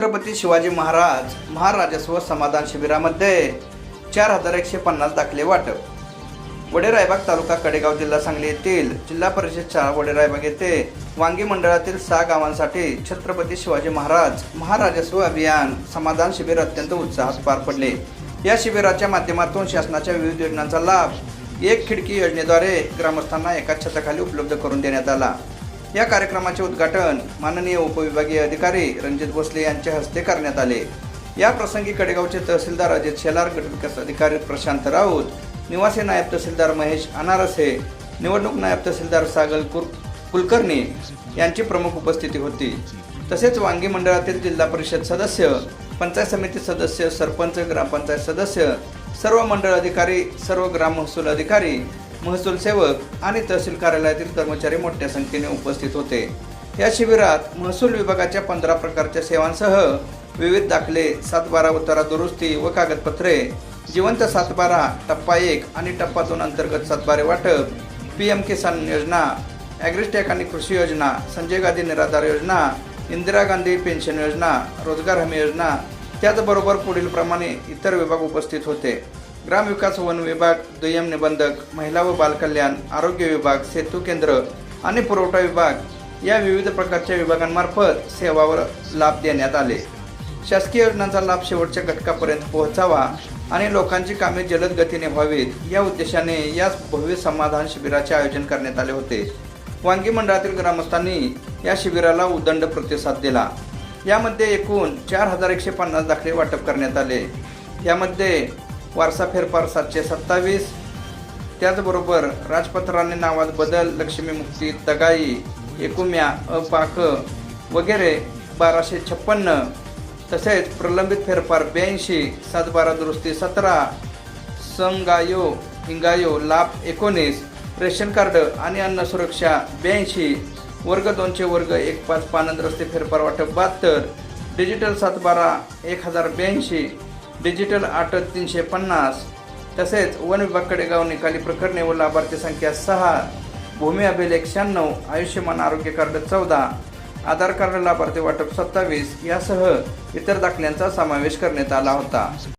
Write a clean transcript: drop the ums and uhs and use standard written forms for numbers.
छत्रपती शिवाजी महाराज महाराजस्व समाधान शिबिरामध्ये 4150 दाखले वाटप। वडेरायबाग तालुका कडेगाव जिल्हा सांगली येथील जिल्हा परिषदच्या वडेरायबाग येथे वांगी मंडळातील 6 गावांसाठी छत्रपती शिवाजी महाराज महाराजस्व अभियान समाधान शिबिर अत्यंत उत्साहात पार पडले। या शिबिराच्या माध्यमातून शासनाच्या विविध योजनांचा लाभ एक खिडकी योजनेद्वारे ग्रामस्थांना एका छताखाली उपलब्ध करून देण्यात आला। या कार्यक्रमाचे उद्घाटन माननीय उपविभागीय अधिकारी रणजित भोसले यांच्या हस्ते करण्यात आले। या प्रसंगी कडेगावचे तहसीलदार अजित शेलार, गटविकास अधिकारी प्रशांत राऊत, निवासी नायब तहसीलदार महेश अनारसे, निवडणूक नायब तहसीलदार सागल कुलकर्णी यांची प्रमुख उपस्थिती होती। तसेच वांगी मंडळातील जिल्हा परिषद सदस्य, पंचायत समिती सदस्य, सरपंच, ग्रामपंचायत सदस्य, सर्व मंडळ अधिकारी, सर्व ग्राम महसूल अधिकारी, महसूल सेवक आणि तहसील कार्यालयातील कर्मचारी मोठ्या संख्येने उपस्थित होते। या शिबिरात महसूल विभागाच्या 15 प्रकारच्या सेवांसह विविध दाखले, 7/12 उतारा दुरुस्ती व कागदपत्रे, जिवंत 7/12, टप्पा 1 आणि टप्पा 2 अंतर्गत 7/12 वाटप, PM किसान योजना, ॲग्रिस्टॅक आणि कृषी योजना, संजय गांधी निराधार योजना, इंदिरा गांधी पेन्शन योजना, रोजगार हमी योजना, त्याचबरोबर पुढील प्रमाणे इतर विभाग उपस्थित होते। ग्रामविकास, वन विभाग, दुय्यम निबंधक, महिला व बालकल्याण, आरोग्य विभाग, सेतू केंद्र आणि पुरवठा विभाग या विविध प्रकारच्या विभागांमार्फत सेवावर लाभ देण्यात आले। शासकीय योजनांचा लाभ शेवटच्या घटकापर्यंत पोहोचावा आणि लोकांची कामे जलद गतीने व्हावीत या उद्देशाने या भव्य समाधान शिबिराचे आयोजन करण्यात आले होते। वांगी मंडळातील ग्रामस्थांनी या शिबिराला उदंड प्रतिसाद दिला। यामध्ये एकूण 4150 दाखले वाटप करण्यात आले। यामध्ये वारसा फेरफार 727, त्याचबरोबर राजपत्राने नावात बदल, लक्ष्मी मुक्ती, तगाई, एकुम्या, अपाक वगैरे 1256, तसेच प्रलंबित फेरफार 82, 7/12 दुरुस्ती 17, समगायो हिंगायो लाभ 19, रेशन कार्ड आणि अन्न सुरक्षा 82, वर्ग 2 चे वर्ग 1-5 पानंद रस्ते फेरफार वाटप 72, डिजिटल 7/12 1082, डिजिटल 8 350, तसेच वन विभाग कडेगाव निकाली प्रकरणे व लाभार्थी संख्या 6, भूमी अभिलेख 96, आयुष्यमान आरोग्य कार्ड 14, आधार कार्ड लाभार्थी वाटप 27 यासह इतर दाखल्यांचा समावेश करण्यात आला होता।